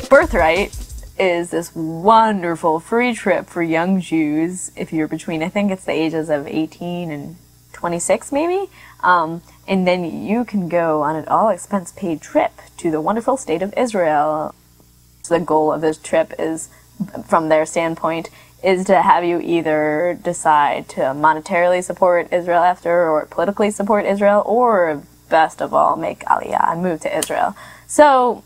Birthright is this wonderful free trip for young Jews if you're between, I think it's the ages of 18 and 26 maybe, and then you can go on an all-expense-paid trip to the wonderful state of Israel. So the goal of this trip is, from their standpoint, is to have you either decide to monetarily support Israel after, or politically support Israel, or best of all, make Aliyah and move to Israel. So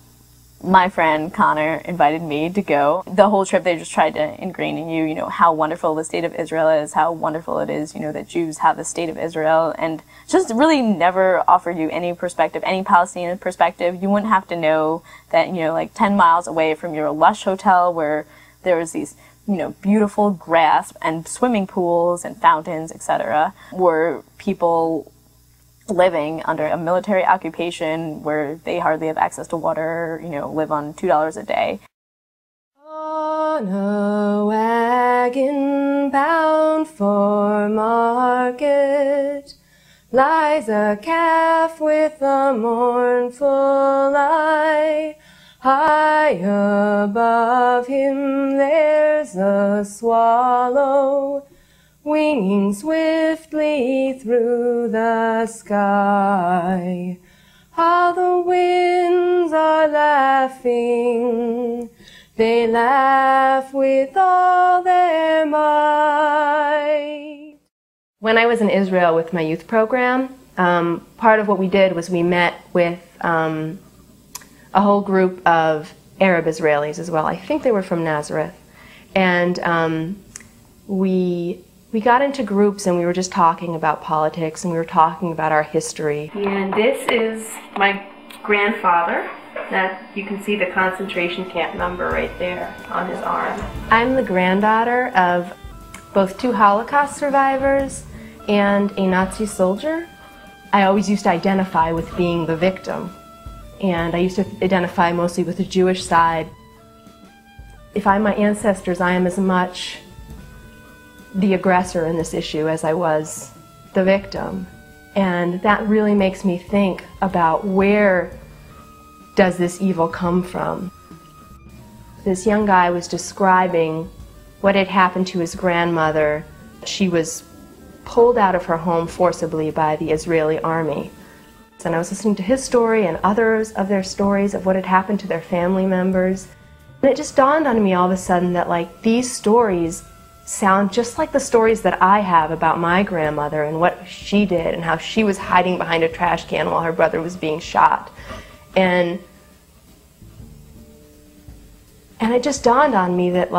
my friend Connor invited me to go. The whole trip they just tried to ingrain in you, how wonderful the state of Israel is, how wonderful it is, that Jews have the state of Israel, and just really never offered you any perspective, any Palestinian perspective. You wouldn't have to know that, like 10 miles away from your lush hotel where there was these, beautiful grass and swimming pools and fountains, etc., were people living under a military occupation where they hardly have access to water, live on $2 a day. On a wagon bound for market lies a calf with a mournful eye. High above him there's a swallow winging swiftly through the sky. How the winds are laughing, they laugh with all their might. When I was in Israel with my youth program, part of what we did was we met with a whole group of Arab Israelis as well. I think they were from Nazareth. And we got into groups and we were just talking about politics and we were talking about our history. And this is my grandfather. That you can see the concentration camp number right there on his arm. I'm the granddaughter of both 2 Holocaust survivors and a Nazi soldier. I always used to identify with being the victim. And I used to identify mostly with the Jewish side. If I'm my ancestors, I am as much the aggressor in this issue as I was the victim. And that really makes me think about where does this evil come from. This young guy was describing what had happened to his grandmother. She was pulled out of her home forcibly by the Israeli army. And I was listening to his story and others of their stories of what had happened to their family members. And it just dawned on me all of a sudden that these stories sound just like the stories that I have about my grandmother and what she did and how she was hiding behind a trash can while her brother was being shot. And it just dawned on me that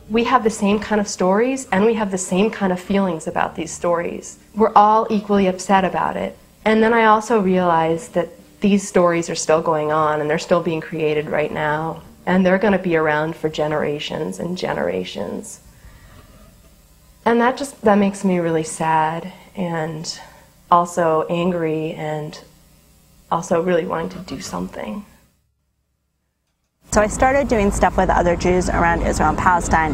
we have the same kind of stories and we have the same kind of feelings about these stories. We're all equally upset about it. And then I also realized that these stories are still going on and they're still being created right now. And they're going to be around for generations and generations. And that makes me really sad and also angry and also really wanting to do something. So I started doing stuff with other Jews around Israel and Palestine,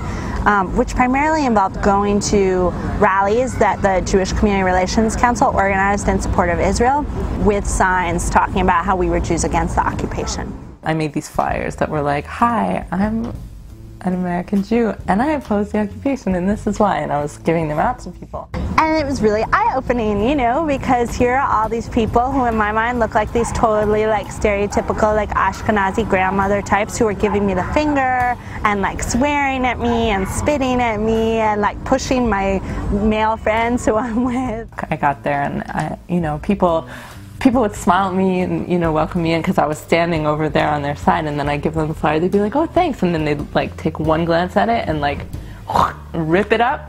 which primarily involved going to rallies that the Jewish Community Relations Council organized in support of Israel with signs talking about how we were Jews against the occupation. I made these flyers that were like, "Hi, I'm an American Jew and I oppose the occupation and this is why," and I was giving them out to people. And it was really eye-opening, because here are all these people who in my mind look like these totally stereotypical Ashkenazi grandmother types who were giving me the finger and swearing at me and spitting at me and pushing my male friends who I'm with. I got there and people would smile at me and welcome me in because I was standing over there on their side, and then I give them the flyer. They'd be like, "Oh, thanks," and then they'd take one glance at it and rip it up.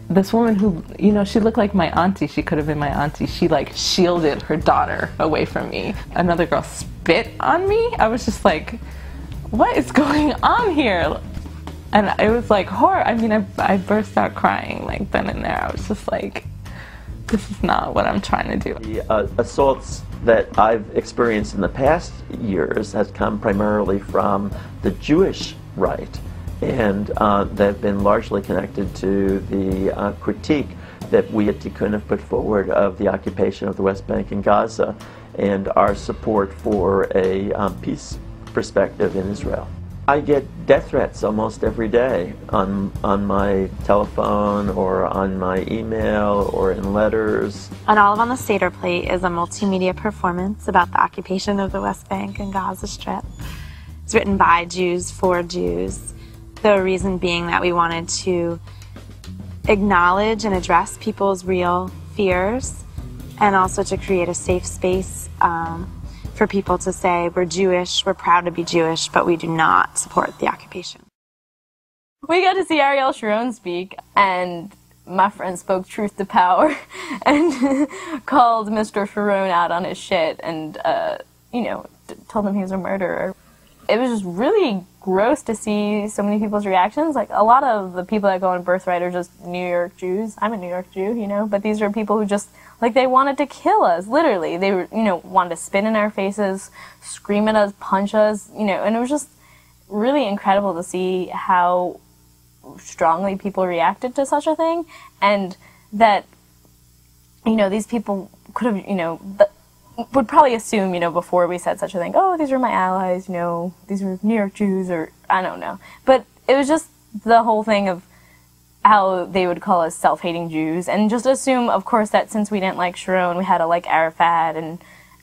This woman who she looked like my auntie. She could have been my auntie. She shielded her daughter away from me. Another girl spit on me. I was just like, what is going on here? And it was horror. I mean, I burst out crying then and there. I was just like, this is not what I'm trying to do. The assaults that I've experienced in the past years has come primarily from the Jewish right, and they've been largely connected to the critique that we at Tikkun have put forward of the occupation of the West Bank and Gaza and our support for a peace perspective in Israel. I get death threats almost every day on my telephone or on my email or in letters. An Olive on the Seder Plate is a multimedia performance about the occupation of the West Bank and Gaza Strip. It's written by Jews for Jews. The reason being that we wanted to acknowledge and address people's real fears, and also to create a safe space for people to say, we're Jewish, we're proud to be Jewish, but we do not support the occupation. We got to see Ariel Sharon speak, and my friend spoke truth to power and called Mr. Sharon out on his shit and, you know, told him he was a murderer. It was just really gross to see so many people's reactions. Like, a lot of the people that go on Birthright are just New York Jews. I'm a New York Jew, you know, but these are people who just, like, they wanted to kill us, literally. They were, you know, wanted to spit in our faces, scream at us, punch us, you know, and it was just really incredible to see how strongly people reacted to such a thing, and that, you know, these people could have, you know, would probably assume, you know, before we said such a thing, oh, these are my allies, you know, these are New York Jews, or I don't know. But it was just the whole thing of how they would call us self-hating Jews, and just assume, of course, that since we didn't like Sharon, we had to like Arafat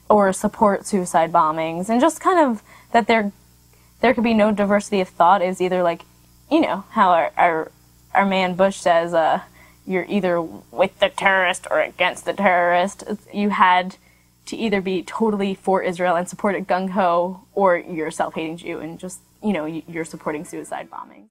or support suicide bombings, and just kind of that there could be no diversity of thought is either like, you know, how our man Bush says, you're either with the terrorist or against the terrorist. You had to either be totally for Israel and support it gung-ho, or you're a self-hating Jew and just, you know, you're supporting suicide bombing.